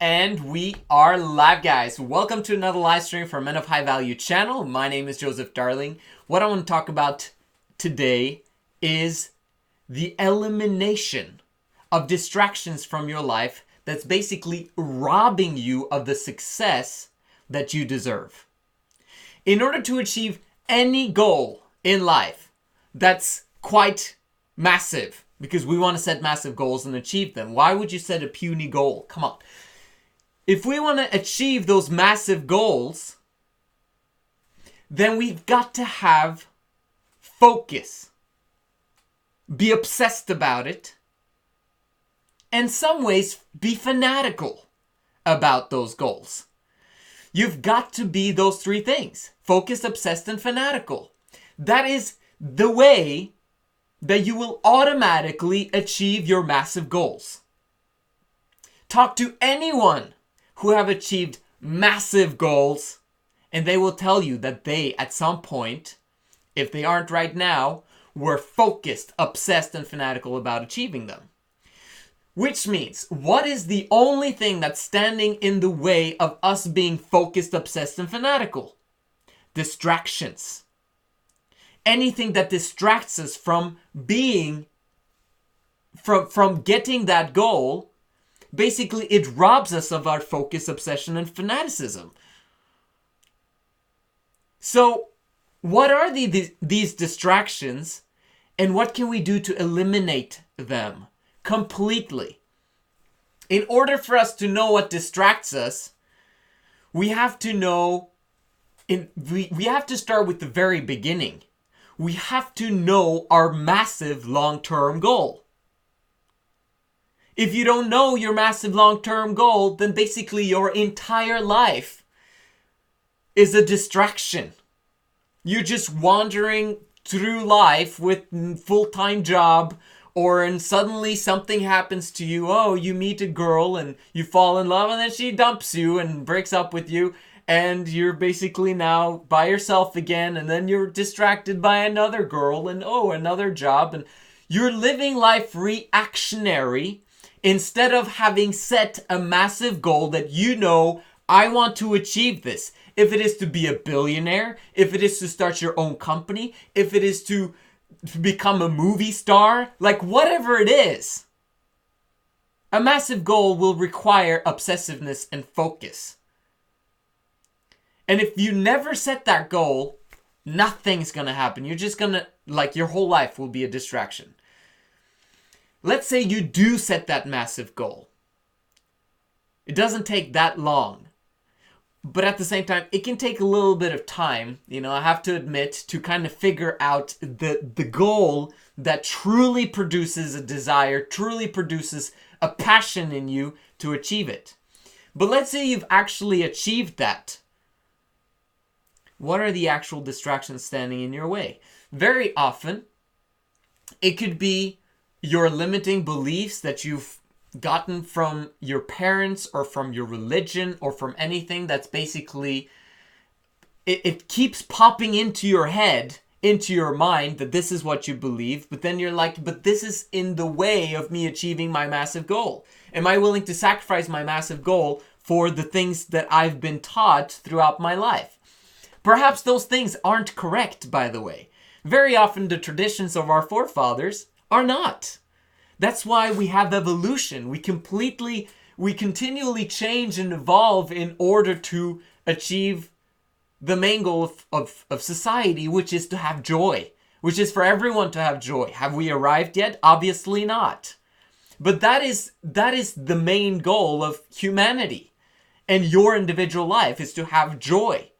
And we are live, guys. Welcome to another live stream for Men of High Value channel. My name is Joseph Darling. What I want to talk about today is the elimination of distractions from your life that's basically robbing you of the success that you deserve. In order to achieve any goal in life that's quite massive, because we want to set massive goals and achieve them. Why would you set a puny goal? Come on. If we want to achieve those massive goals, then we've got to have focus, be obsessed about it, and in some ways be fanatical about those goals. You've got to be those three things: focused, obsessed, and fanatical. That is the way that you will automatically achieve your massive goals. Talk to anyone who have achieved massive goals, and they will tell you that they, at some point, if they aren't right now, were focused, obsessed, and fanatical about achieving them. Which means, what is the only thing that's standing in the way of us being focused, obsessed, and fanatical? Distractions. Anything that distracts us from being, from getting that goal. Basically, it robs us of our focus, obsession, and fanaticism. So, what are these distractions, and what can we do to eliminate them completely? In order for us to know what distracts us, we have to know, we have to start with the very beginning. We have to know our massive long-term goal. If you don't know your massive long-term goal, then basically your entire life is a distraction. You're just wandering through life with full-time job, and suddenly something happens to you. Oh, you meet a girl and you fall in love, and then she dumps you and breaks up with you, and you're basically now by yourself again, and then you're distracted by another girl and another job, and you're living life reactionary. Instead of having set a massive goal that you know, I want to achieve this. If it is to be a billionaire, if it is to start your own company, if it is to become a movie star, like whatever it is. A massive goal will require obsessiveness and focus. And if you never set that goal, nothing's gonna happen. You're just gonna, your whole life will be a distraction. Let's say you do set that massive goal. It doesn't take that long. But at the same time, it can take a little bit of time, I have to admit, to kind of figure out the goal that truly produces a desire, truly produces a passion in you to achieve it. But let's say you've actually achieved that. What are the actual distractions standing in your way? Very often, it could be your limiting beliefs that you've gotten from your parents or from your religion or from anything that's basically, it keeps popping into your head, into your mind, that this is what you believe, but then you're like, but this is in the way of me achieving my massive goal. Am I willing to sacrifice my massive goal for the things that I've been taught throughout my life? Perhaps those things aren't correct, by the way. Very often the traditions of our forefathers are not. That's why we have evolution. We continually change and evolve in order to achieve the main goal of society, which is to have joy, which is for everyone to have joy. Have we arrived yet? Obviously not. But that is the main goal of humanity. And your individual life is to have joy,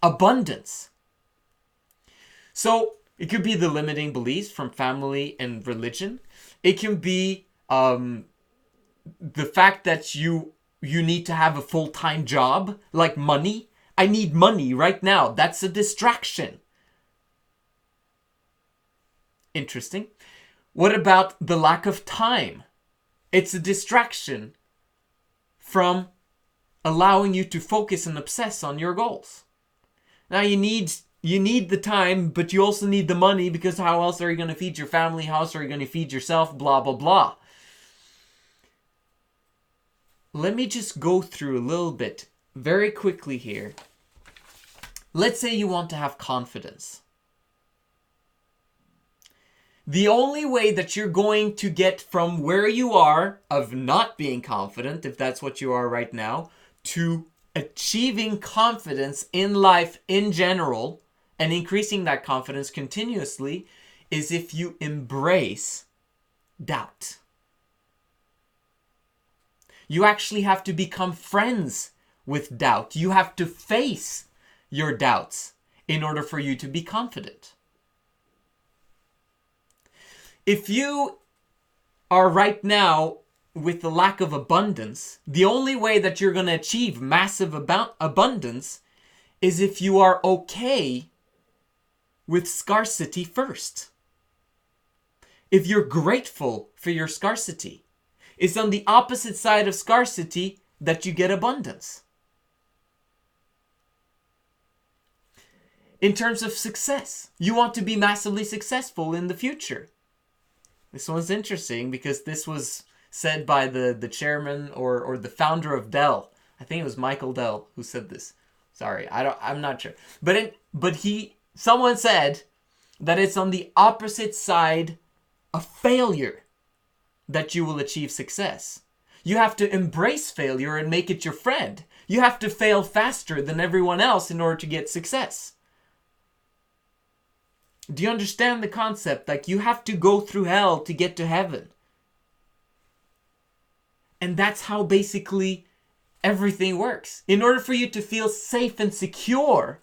abundance. So, it could be the limiting beliefs from family and religion. It can be the fact that you need to have a full-time job, like money. I need money right now. That's a distraction. Interesting. What about the lack of time? It's a distraction from allowing you to focus and obsess on your goals. Now you need the time, but you also need the money, because how else are you going to feed your family? How else are you going to feed yourself? Blah, blah, blah. let me just go through a little bit very quickly here. Let's say you want to have confidence. The only way that you're going to get from where you are of not being confident, if that's what you are right now, to achieving confidence in life in general and increasing that confidence continuously is if you embrace doubt. You actually have to become friends with doubt. You have to face your doubts in order for you to be confident. If you are right now with the lack of abundance, the only way that you're going to achieve massive abundance is if you are okay with scarcity first. If you're grateful for your scarcity, it's on the opposite side of scarcity that you get abundance. In terms of success, you want to be massively successful in the future. This one's interesting because this was said by the chairman or the founder of Dell. I think it was Michael Dell who said this. Sorry, I'm not sure. Someone said that it's on the opposite side of failure that you will achieve success. You have to embrace failure and make it your friend. You have to fail faster than everyone else in order to get success. Do you understand the concept? Like, you have to go through hell to get to heaven. And that's how basically everything works. In order for you to feel safe and secure,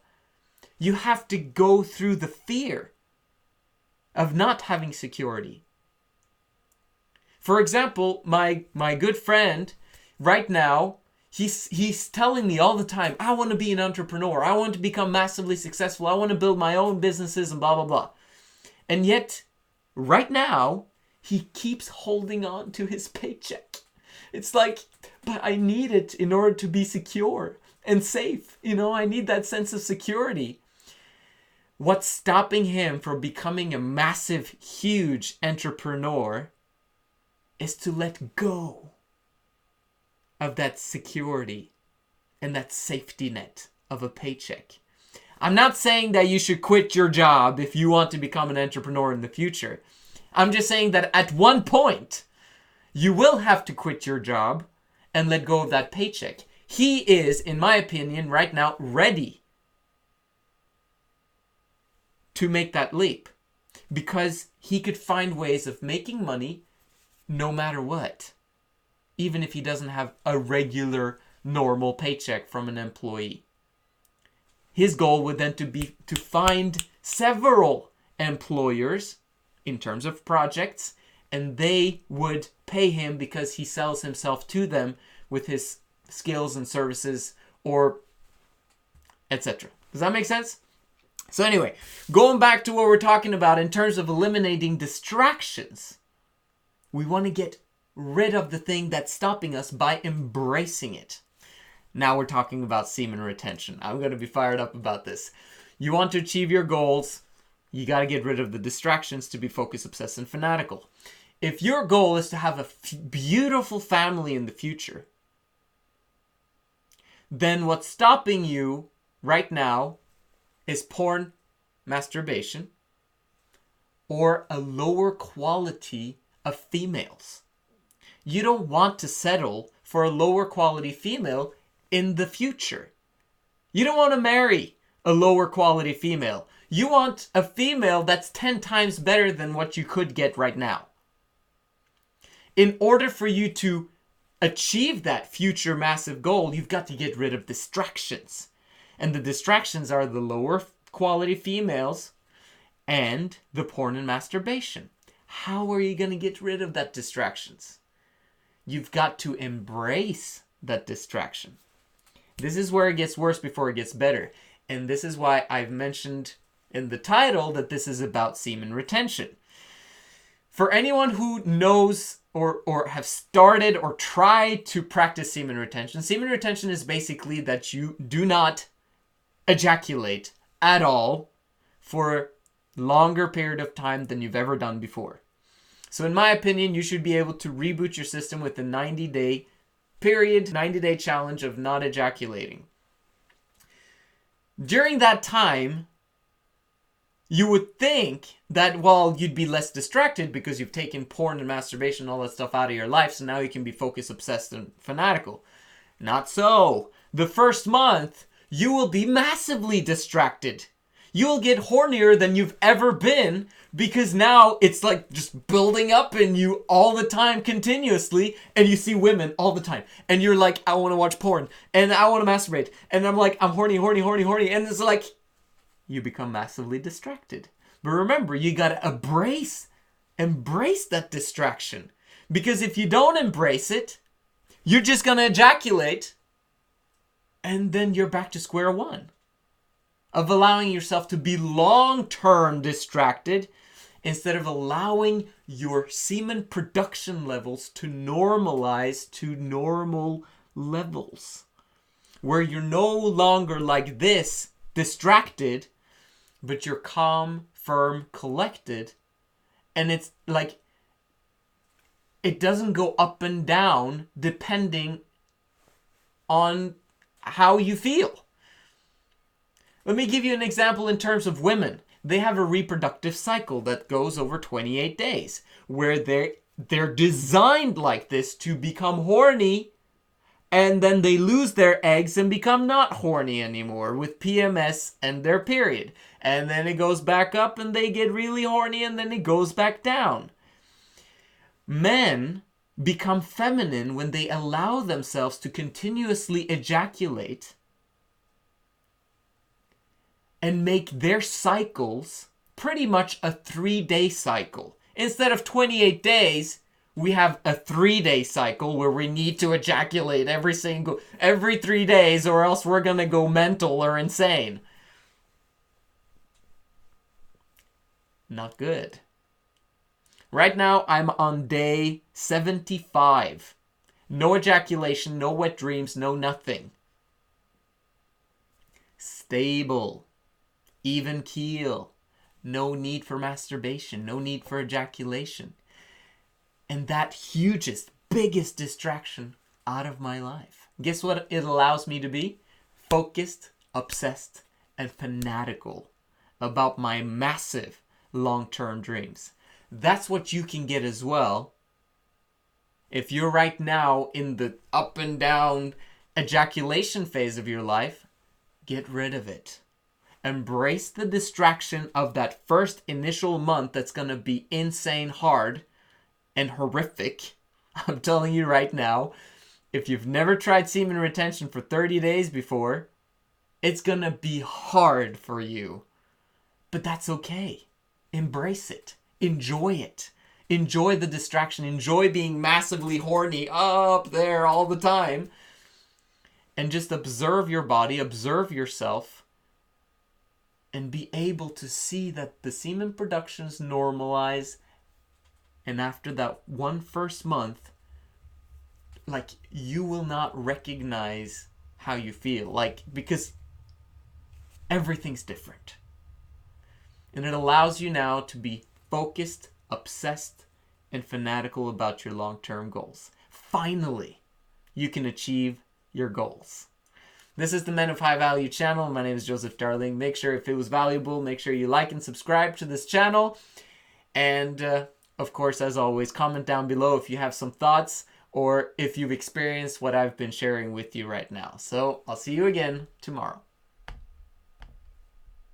you have to go through the fear of not having security. For example, my good friend right now, he's telling me all the time, I want to be an entrepreneur. I want to become massively successful. I want to build my own businesses and blah, blah, blah. And yet, right now, he keeps holding on to his paycheck. It's like, but I need it in order to be secure and safe. You know, I need that sense of security. What's stopping him from becoming a massive, huge entrepreneur is to let go of that security and that safety net of a paycheck. I'm not saying that you should quit your job if you want to become an entrepreneur in the future. I'm just saying that at one point, you will have to quit your job and let go of that paycheck. He is, in my opinion, right now ready to make that leap because he could find ways of making money no matter what, even if he doesn't have a regular, normal paycheck from an employee. His goal would then be to find several employers in terms of projects, and they would pay him because he sells himself to them with his skills and services, or etc. Does that make sense? So anyway, going back to what we're talking about in terms of eliminating distractions, we want to get rid of the thing that's stopping us by embracing it. Now we're talking about semen retention. I'm going to be fired up about this. You want to achieve your goals, you got to get rid of the distractions to be focused, obsessed, and fanatical. If your goal is to have a beautiful family in the future, then what's stopping you right now is porn, masturbation, or a lower quality of females. You don't want to settle for a lower quality female in the future. You don't want to marry a lower quality female. You want a female that's 10 times better than what you could get right now. In order for you to achieve that future massive goal, you've got to get rid of distractions. And the distractions are the lower quality females and the porn and masturbation. How are you going to get rid of that distractions? You've got to embrace that distraction. This is where it gets worse before it gets better. And this is why I've mentioned in the title that this is about semen retention. For anyone who knows or have started or tried to practice semen retention is basically that you do not ejaculate at all for a longer period of time than you've ever done before. So in my opinion, you should be able to reboot your system within 90 days period, 90-day challenge of not ejaculating. During that time, you would think that, well, you'd be less distracted because you've taken porn and masturbation and all that stuff out of your life, so now you can be focused, obsessed, and fanatical. Not so. The first month, you will be massively distracted. You'll get hornier than you've ever been because now it's like just building up in you all the time continuously, and you see women all the time. And you're like, I want to watch porn, and I want to masturbate. And I'm like, I'm horny. And it's like, you become massively distracted. But remember, you got to embrace that distraction. Because if you don't embrace it, you're just going to ejaculate, and then you're back to square one of allowing yourself to be long-term distracted instead of allowing your semen production levels to normalize to normal levels, where you're no longer like this distracted, but you're calm, firm, collected, and it's like it doesn't go up and down depending on how you feel. Let me give you an example in terms of women. They have a reproductive cycle that goes over 28 days, where they're designed like this to become horny, and then they lose their eggs and become not horny anymore with PMS and their period. And then it goes back up and they get really horny, and then it goes back down. Men become feminine when they allow themselves to continuously ejaculate and make their cycles pretty much a 3-day cycle. Instead of 28 days, we have a 3-day cycle where we need to ejaculate every 3 days, or else we're gonna go mental or insane. Not good. Right now, I'm on day 75. No ejaculation, no wet dreams, no nothing. Stable. Even keel. No need for masturbation. No need for ejaculation. And that biggest distraction out of my life. Guess what it allows me to be? Focused, obsessed, and fanatical about my massive long-term dreams. That's what you can get as well. If you're right now in the up and down ejaculation phase of your life, get rid of it. Embrace the distraction of that first initial month that's going to be insane hard and horrific. I'm telling you right now, if you've never tried semen retention for 30 days before, it's going to be hard for you. But that's okay. Embrace it. Enjoy it. Enjoy the distraction. Enjoy being massively horny up there all the time. And just observe your body, observe yourself, and be able to see that the semen productions normalize. And after that first month, like, you will not recognize how you feel. Like, because everything's different. And it allows you now to be focused, obsessed, and fanatical about your long-term goals. Finally, you can achieve your goals. This is the Men of High Value channel. My name is Joseph Darling. Make sure if it was valuable, make sure you like and subscribe to this channel. And of course, as always, comment down below if you have some thoughts or if you've experienced what I've been sharing with you right now. So I'll see you again tomorrow.